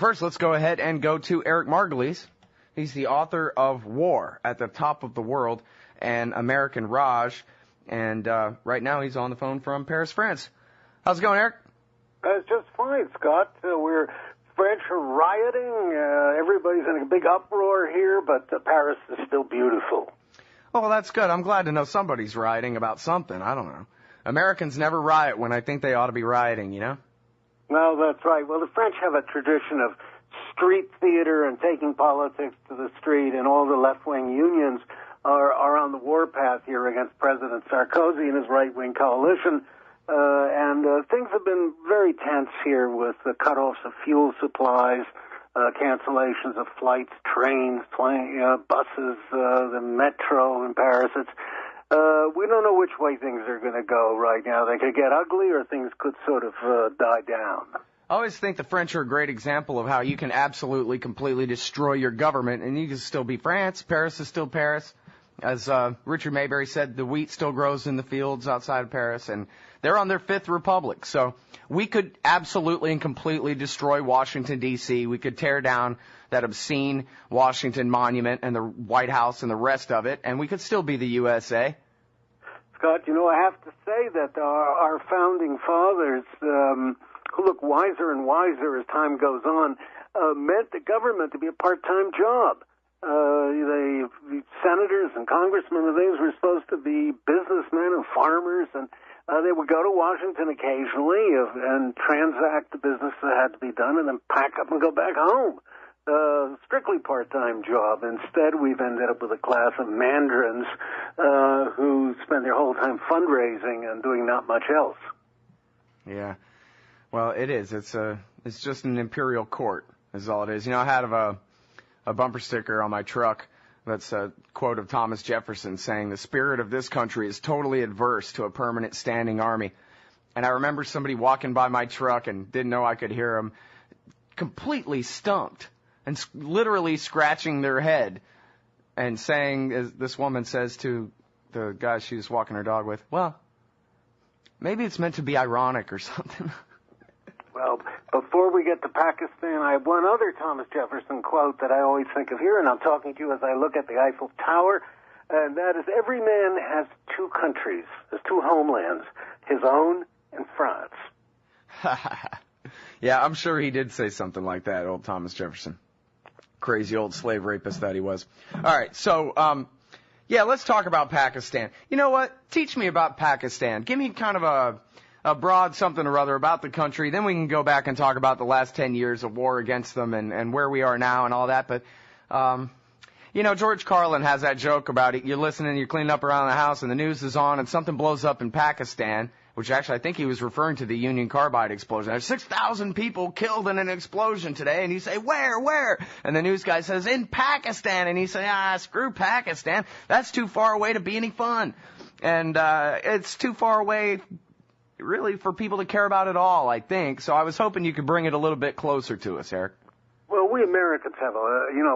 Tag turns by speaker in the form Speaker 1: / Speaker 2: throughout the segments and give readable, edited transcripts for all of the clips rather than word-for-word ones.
Speaker 1: First, let's go ahead and go to Eric Margolis. He's the author of War at the Top of the World and American Raj. And right now he's on the phone from Paris, France. How's it going, Eric?
Speaker 2: It's just fine, Scott. We're French are rioting. Everybody's in a big uproar here, but Paris is still beautiful.
Speaker 1: Oh, well, that's good. I'm glad to know somebody's rioting about something. I don't know. Americans never riot when I think they ought to be rioting, you know?
Speaker 2: Well, that's right. Well, the French have a tradition of street theater and taking politics to the street, and all the left-wing unions are on the warpath here against President Sarkozy and his right-wing coalition. And things have been very tense here with the cutoffs of fuel supplies, cancellations of flights, trains, buses, the metro in Paris. We don't know which way things are going to go right now. They could get ugly or things could sort of die down.
Speaker 1: I always think the French are a great example of how you can absolutely, completely destroy your government and you can still be France. Paris is still Paris. As Richard Mayberry said, the wheat still grows in the fields outside of Paris, and they're on their fifth republic. So we could absolutely and completely destroy Washington, D.C. We could tear down that obscene Washington Monument and the White House and the rest of it, and we could still be the USA.
Speaker 2: Scott, you know, I have to say that our founding fathers, who look wiser and wiser as time goes on, meant the government to be a part-time job. The senators and congressmen and things were supposed to be businessmen and farmers, and they would go to Washington occasionally and transact the business that had to be done and then pack up and go back home. Strictly part-time job. Instead, we've ended up with a class of mandarins who spend their whole time fundraising and doing not much else.
Speaker 1: Yeah. Well, it is. It's just an imperial court is all it is. You know, I had a bumper sticker on my truck that's a quote of Thomas Jefferson saying, "The spirit of this country is totally adverse to a permanent standing army." And I remember somebody walking by my truck and didn't know I could hear him, completely stumped and literally scratching their head and saying, as this woman says to the guy she was walking her dog with, "Well, maybe it's meant to be ironic or something."
Speaker 2: Well, before we get to Pakistan, I have one other Thomas Jefferson quote that I always think of here, and I'm talking to you as I look at the Eiffel Tower, and that is, every man has two countries, has two homelands, his own and France.
Speaker 1: Yeah, I'm sure he did say something like that, old Thomas Jefferson. Crazy old slave rapist that he was. All right, so, yeah, let's talk about Pakistan. You know what? Teach me about Pakistan. Give me kind of a broad something or other about the country. Then we can go back and talk about the last 10 years of war against them and where we are now and all that. But, you know, George Carlin has that joke about it. You're listening, you're cleaning up around the house, and the news is on, and something blows up in Pakistan, which actually I think he was referring to the Union Carbide explosion. There's 6,000 people killed in an explosion today. And you say, where? And the news guy says, in Pakistan. And you say, screw Pakistan. That's too far away to be any fun. And it's too far away really for people to care about it all, I think. So I was hoping you could bring it a little bit closer to us, Eric.
Speaker 2: Well, we Americans have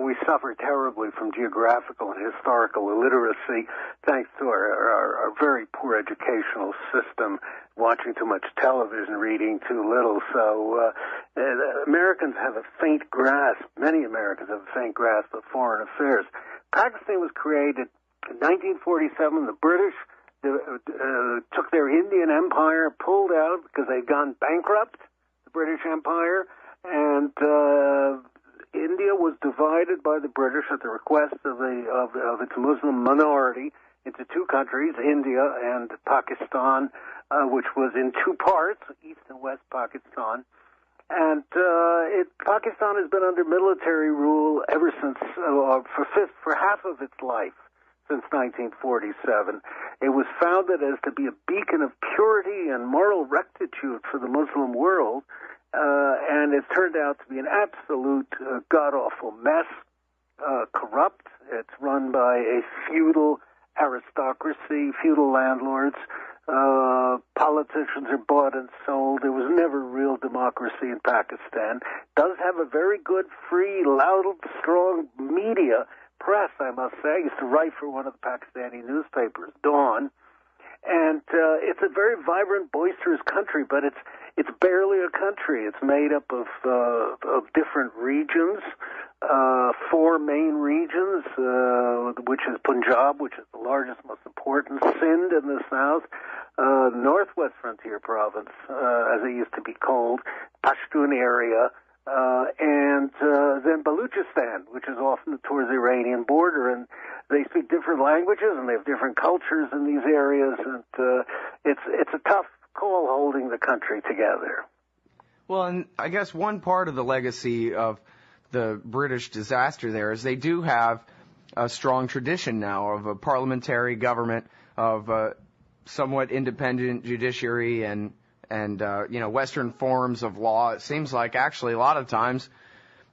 Speaker 2: we suffer terribly from geographical and historical illiteracy thanks to our very poor educational system, watching too much television, reading too little. So Americans have a faint grasp, many Americans have a faint grasp of foreign affairs. Pakistan was created in 1947. The British took their Indian empire, pulled out because they'd gone bankrupt, the British Empire, and India was divided by the British at the request of its Muslim minority into two countries, India and Pakistan, which was in two parts, East and West Pakistan. And Pakistan has been under military rule ever since, for half of its life, since 1947. It was founded as to be a beacon of purity and moral rectitude for the Muslim world, and it turned out to be an absolute god-awful mess, corrupt. It's run by a feudal aristocracy, feudal landlords. Politicians are bought and sold. There was never real democracy in Pakistan. Does have a very good, free, loud, strong media press, I must say. I used to write for one of the Pakistani newspapers, Dawn, and it's a very vibrant, boisterous country, but it's barely a country. It's made up of different regions, 4 main regions, which is Punjab, which is the largest, most important, Sindh in the south, Northwest Frontier Province, as it used to be called, Pashtun area, and then Baluchistan, which is off towards the Iranian border, and they speak different languages and they have different cultures in these areas, and it's a tough call holding the country together.
Speaker 1: Well, and I guess one part of the legacy of the British disaster there is they do have a strong tradition now of a parliamentary government, of a somewhat independent judiciary and Western forms of law. It seems like actually a lot of times,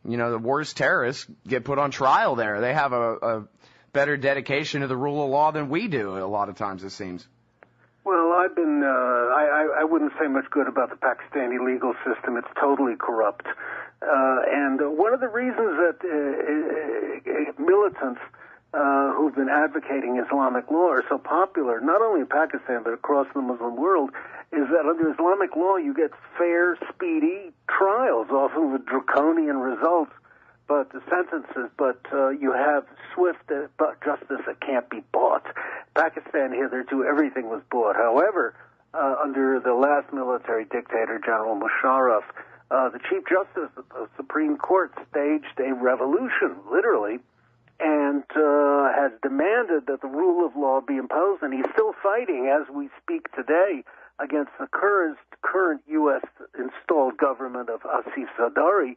Speaker 1: the worst terrorists get put on trial there. They have a better dedication to the rule of law than we do a lot of times, it seems.
Speaker 2: Well, I've been, I wouldn't say much good about the Pakistani legal system. It's totally corrupt. And one of the reasons that militants who've been advocating Islamic law are so popular, not only in Pakistan but across the Muslim world, is that under Islamic law you get fair, speedy trials, often with draconian results, but you have swift justice that can't be bought. Pakistan hitherto everything was bought. However, under the last military dictator, General Musharraf, the Chief Justice of the Supreme Court staged a revolution, literally, and has demanded that the rule of law be imposed, and he's still fighting as we speak today against the current U.S. installed government of Asif Zardari,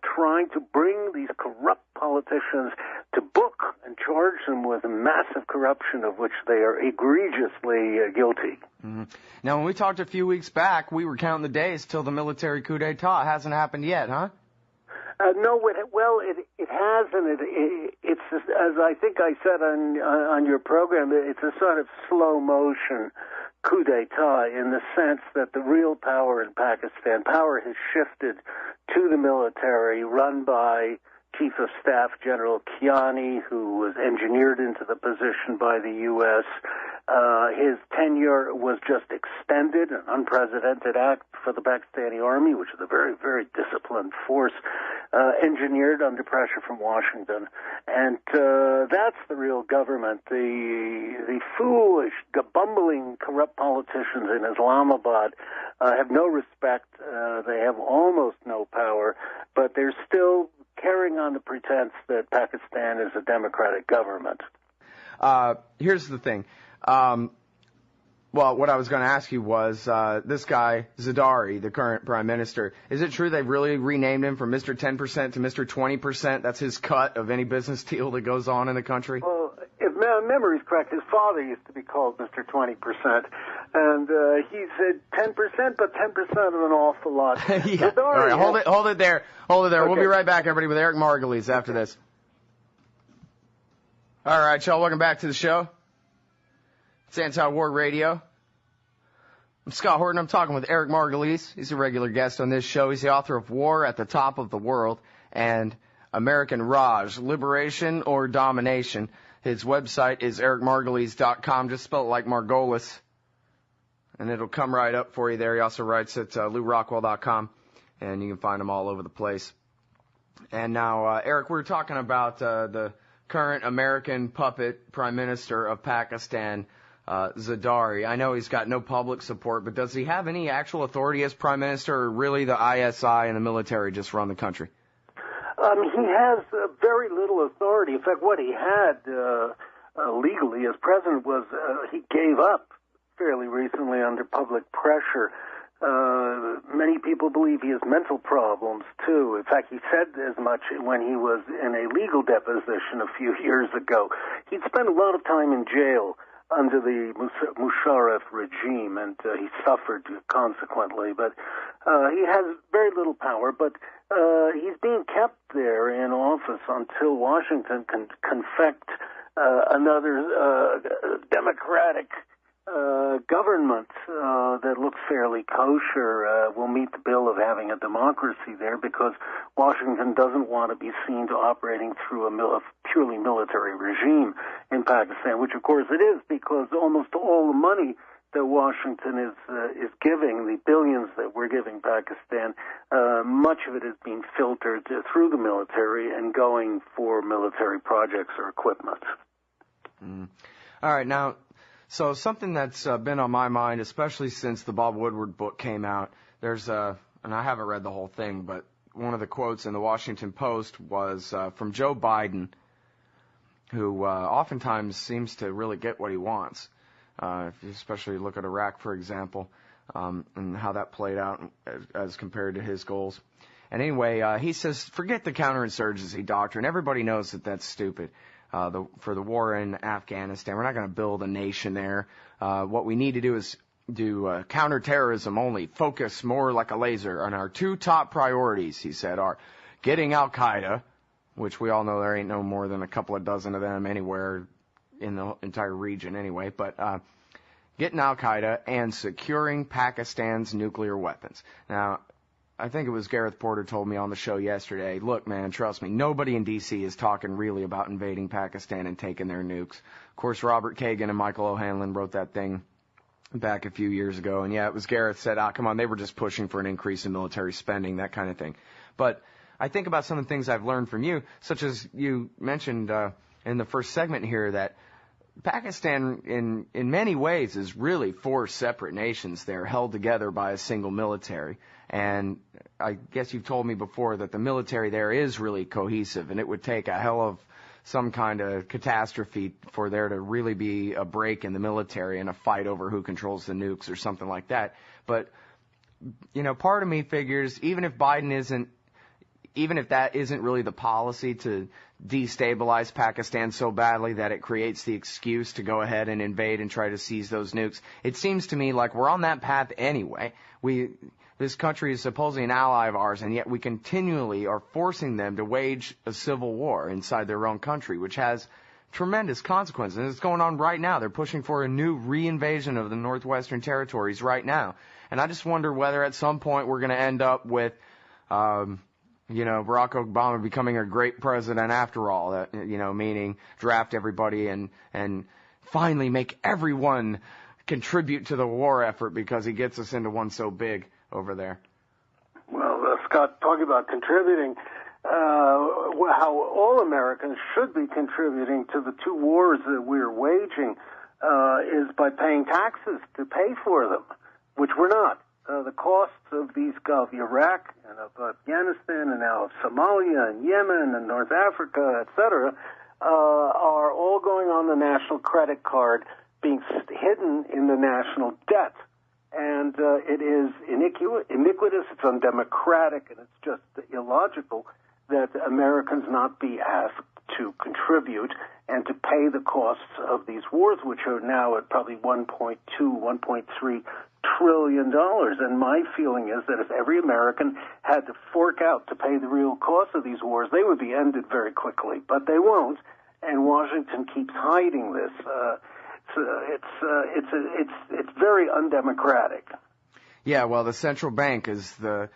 Speaker 2: trying to bring these corrupt politicians to book and charge them with massive corruption of which they are egregiously guilty.
Speaker 1: Mm-hmm. Now, when we talked a few weeks back, we were counting the days till the military coup d'etat. It hasn't happened yet, huh?
Speaker 2: No, it has, and it's as I think I said on your program, it's a sort of slow motion coup d'etat in the sense that the real power in Pakistan, power has shifted to the military, run by Chief of Staff General Kiani, who was engineered into the position by the U.S. His tenure was just extended, an unprecedented act for the Pakistani army, which is a very, very disciplined force, engineered under pressure from Washington. And that's the real government. The foolish, bumbling, corrupt politicians in Islamabad have no respect. They have almost no power, but they're still carrying on the pretense that Pakistan is a democratic government.
Speaker 1: Here's the thing. Well, what I was going to ask you was, this guy, Zardari, the current prime minister, is it true they've really renamed him from Mr. 10% to Mr. 20%? That's his cut of any business deal that goes on in the country?
Speaker 2: Well, if my memory is correct, his father used to be called Mr. 20%, and he said 10%, but 10% of an awful lot.
Speaker 1: Yeah. All right, hold it there. Okay. We'll be right back, everybody, with Eric Margolis after this. All right, y'all, welcome back to the show. It's Anti-War Radio. I'm Scott Horton. I'm talking with Eric Margolis. He's a regular guest on this show. He's the author of War at the Top of the World and American Raj, Liberation or Domination. His website is ericmargolis.com. Just spell it like Margolis, and it'll come right up for you there. He also writes at LouRockwell.com, and you can find him all over the place. And now, Eric, we're talking about the current American puppet prime minister of Pakistan, Zardari. I know he's got no public support, but does he have any actual authority as prime minister, or really the ISI and the military just run the country?
Speaker 2: He has very little authority. In fact, what he had legally as president was he gave up fairly recently under public pressure. Many people believe he has mental problems, too. In fact, he said as much when he was in a legal deposition a few years ago. He'd spent a lot of time in jail under the Musharraf regime, and he suffered consequently. But he has very little power, but he's being kept there in office until Washington can confect another democratic government that looks fairly kosher will meet the bill of having a democracy there, because Washington doesn't want to be seen to operating through a purely military regime in Pakistan, which of course it is, because almost all the money that Washington is giving, the billions that we're giving Pakistan, much of it is being filtered through the military and going for military projects or equipment.
Speaker 1: All right, now, so something that's been on my mind, especially since the Bob Woodward book came out, there's and I haven't read the whole thing, but one of the quotes in the Washington Post was from Joe Biden, who oftentimes seems to really get what he wants. If you especially look at Iraq, for example, and how that played out as compared to his goals. And anyway, he says, forget the counterinsurgency doctrine. Everybody knows that that's stupid. For the war in Afghanistan, we're not going to build a nation there. What we need to do is do counterterrorism only. Focus more like a laser. And our two top priorities, he said, are getting Al-Qaeda, which we all know there ain't no more than a couple of dozen of them anywhere in the entire region anyway, but getting Al-Qaeda and securing Pakistan's nuclear weapons. Now, I think it was Gareth Porter told me on the show yesterday, look, man, trust me, nobody in D.C. is talking really about invading Pakistan and taking their nukes. Of course, Robert Kagan and Michael O'Hanlon wrote that thing back a few years ago, and yeah, it was Gareth said, come on, they were just pushing for an increase in military spending, that kind of thing. But I think about some of the things I've learned from you, such as you mentioned in the first segment here that Pakistan, in many ways, is really four separate nations. They're held together by a single military. And I guess you've told me before that the military there is really cohesive, and it would take a hell of some kind of catastrophe for there to really be a break in the military and a fight over who controls the nukes or something like that. But, you know, part of me figures even if that isn't really the policy to destabilize Pakistan so badly that it creates the excuse to go ahead and invade and try to seize those nukes, it seems to me like we're on that path anyway. This country is supposedly an ally of ours, and yet we continually are forcing them to wage a civil war inside their own country, which has tremendous consequences. And it's going on right now. They're pushing for a new reinvasion of the Northwestern Territories right now. And I just wonder whether at some point we're going to end up with Barack Obama becoming a great president after all, meaning draft everybody and finally make everyone contribute to the war effort because he gets us into one so big over there.
Speaker 2: Well, Scott, talking about contributing, how all Americans should be contributing to the two wars that we're waging is by paying taxes to pay for them, which we're not. The costs of of Iraq and of Afghanistan and now of Somalia and Yemen and North Africa, etc., are all going on the national credit card, being hidden in the national debt. And it is iniquitous, it's undemocratic, and it's just illogical that Americans not be asked to contribute and to pay the costs of these wars, which are now at probably $1.2, $1.3 trillion. And my feeling is that if every American had to fork out to pay the real cost of these wars, they would be ended very quickly. But they won't, and Washington keeps hiding this. It's very undemocratic.
Speaker 1: Yeah, well, the central bank is the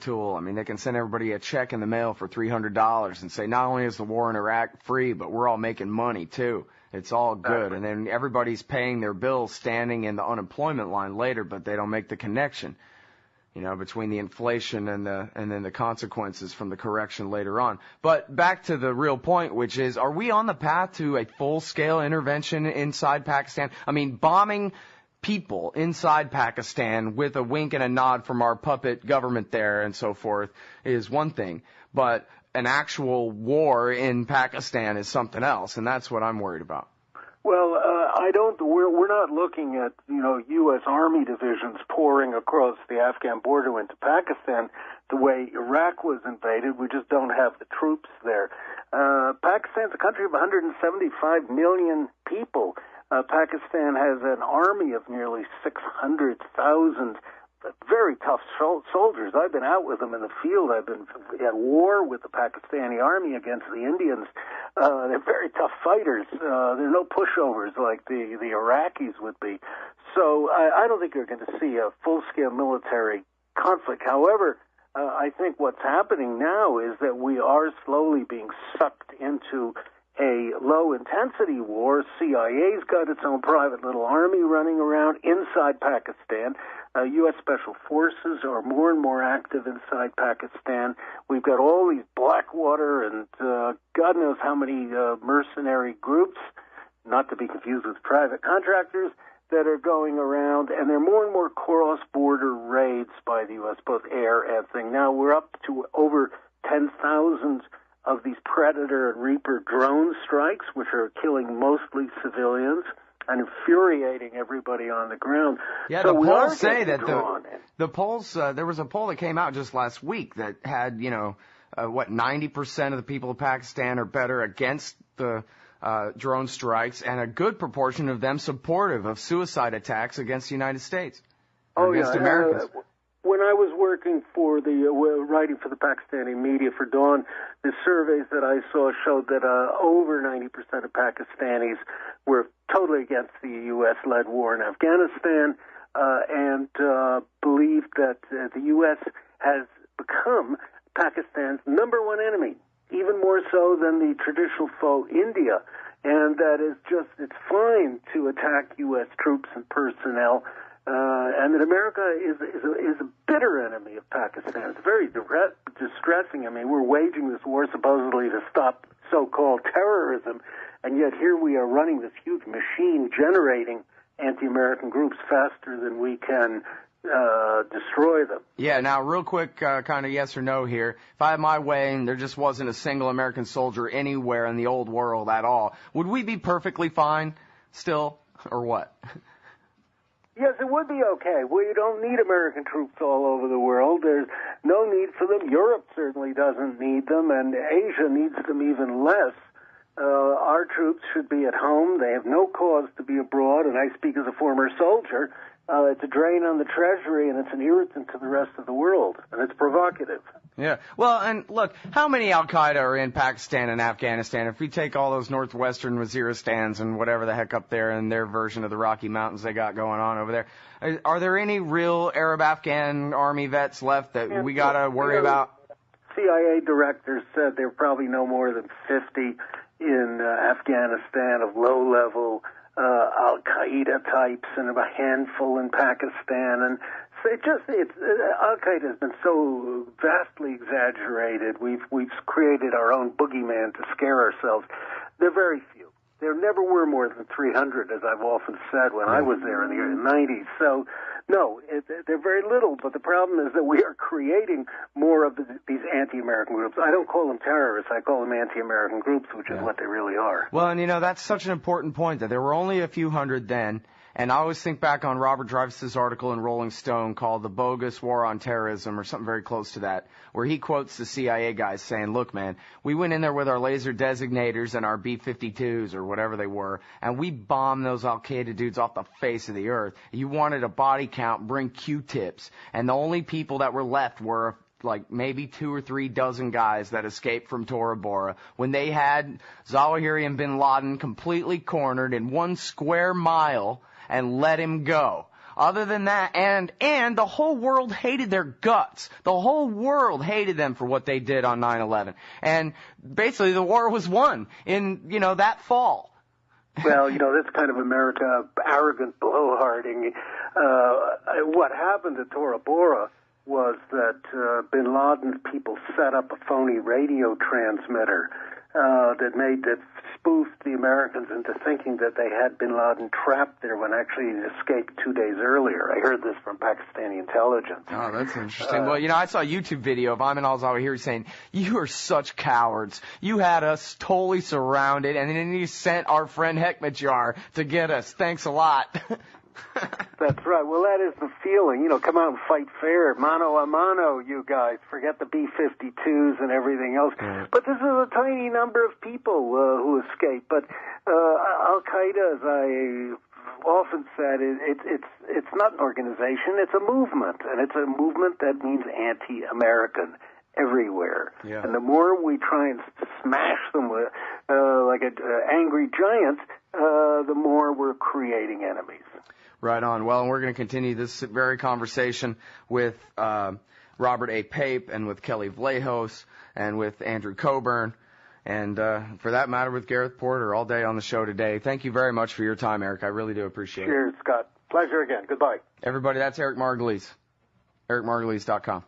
Speaker 1: tool. I mean, they can send everybody a check in the mail for $300 and say not only is the war in Iraq free, but we're all making money too. It's all good. And then everybody's paying their bills standing in the unemployment line later, but they don't make the connection, between the inflation and then the consequences from the correction later on. But back to the real point, which is, are we on the path to a full-scale intervention inside Pakistan? I mean, bombing people inside Pakistan with a wink and a nod from our puppet government there and so forth is one thing, but an actual war in Pakistan is something else, and that's what I'm worried about.
Speaker 2: Well, we're not looking at, U.S. Army divisions pouring across the Afghan border into Pakistan the way Iraq was invaded. We just don't have the troops there. Pakistan's a country of 175 million people. Pakistan has an army of nearly 600,000 very tough soldiers. I've been out with them in the field. I've been at war with the Pakistani army against the Indians. They're very tough fighters. They're no pushovers like the Iraqis would be. So I don't think you're going to see a full-scale military conflict. However, I think what's happening now is that we are slowly being sucked into a low-intensity war. CIA's got its own private little army running around inside Pakistan. U.S. Special Forces are more and more active inside Pakistan. We've got all these Blackwater and God knows how many mercenary groups, not to be confused with private contractors, that are going around, and there are more and more cross-border raids by the U.S., both air and thing. Now we're up to over 10,000 of these Predator and Reaper drone strikes, which are killing mostly civilians and infuriating everybody on the ground.
Speaker 1: Yeah,
Speaker 2: so
Speaker 1: the polls say that
Speaker 2: the
Speaker 1: polls, there was a poll that came out just last week that had, 90% of the people of Pakistan are better against the drone strikes, and a good proportion of them supportive of suicide attacks against the United States. Against Americans.
Speaker 2: When I was working for writing for the Pakistani media for Dawn, the surveys that I saw showed that over 90% of Pakistanis were totally against the U.S.-led war in Afghanistan and believed that the U.S. has become Pakistan's number one enemy, even more so than the traditional foe India, and that it's fine to attack U.S. troops and personnel. And that America is a bitter enemy of Pakistan. It's very distressing. I mean, we're waging this war supposedly to stop so-called terrorism, and yet here we are running this huge machine generating anti-American groups faster than we can destroy them.
Speaker 1: Yeah, now real quick, kind of yes or no here. If I had my way and there just wasn't a single American soldier anywhere in the old world at all, would we be perfectly fine still, or what?
Speaker 2: Yes, it would be okay. We don't need American troops all over the world. There's no need for them. Europe certainly doesn't need them, and Asia needs them even less. Our troops should be at home. They have no cause to be abroad, and I speak as a former soldier. It's a drain on the treasury, and it's an irritant to the rest of the world, and it's provocative.
Speaker 1: Yeah. Well, and look, how many Al-Qaeda are in Pakistan and Afghanistan? If we take all those northwestern Waziristans and whatever the heck up there and their version of the Rocky Mountains they got going on over there, are there any real Arab-Afghan army vets left that we got to worry about?
Speaker 2: CIA directors said there are probably no more than 50 in Afghanistan of low-level Al-Qaeda types, and a handful in Pakistan, and Al-Qaeda has been so vastly exaggerated. We've created our own boogeyman to scare ourselves. They're very few. There never were more than 300, as I've often said when I was there in the early 90s. So, no, they're very little, but the problem is that we are creating more of these anti-American groups. I don't call them terrorists. I call them anti-American groups, which is what they really are.
Speaker 1: Well, and that's such an important point, that there were only a few hundred then. And I always think back on Robert Dreyfuss's article in Rolling Stone called The Bogus War on Terrorism, or something very close to that, where he quotes the CIA guys saying, look, man, we went in there with our laser designators and our B-52s or whatever they were, and we bombed those Al-Qaeda dudes off the face of the earth. You wanted a body count, bring Q-tips. And the only people that were left were like maybe 2 or 3 dozen guys that escaped from Tora Bora when they had Zawahiri and bin Laden completely cornered in 1 square mile and let him go. Other than that, and the whole world hated their guts. The whole world hated them for what they did on 9/11. And basically the war was won in, that fall.
Speaker 2: Well, that's kind of America, arrogant blowharding. What happened at Tora Bora was that bin Laden's people set up a phony radio transmitter that spoofed the Americans into thinking that they had bin Laden trapped there when actually he escaped 2 days earlier. I heard this from Pakistani intelligence.
Speaker 1: Oh, that's interesting. Well, I saw a YouTube video of Ayman al-Zawahiri saying, you are such cowards. You had us totally surrounded, and then you sent our friend Hekmatyar to get us. Thanks a lot.
Speaker 2: That's right. Well, that is the feeling. Come out and fight fair. Mano a mano, you guys. Forget the B-52s and everything else. But this is a tiny number of people who escape. But Al-Qaeda, as I often said, it's not an organization. It's a movement. And it's a movement that means anti-American everywhere.
Speaker 1: Yeah.
Speaker 2: And the more we try and smash them with, like an angry giant, the more we're creating enemies.
Speaker 1: Right on. Well, and we're going to continue this very conversation with Robert A. Pape and with Kelly Vlahos and with Andrew Coburn and for that matter with Gareth Porter all day on the show today. Thank you very much for your time, Eric. I really do appreciate it.
Speaker 2: Cheers, Scott. Pleasure again. Goodbye.
Speaker 1: Everybody, that's Eric Margolis. EricMargolis.com.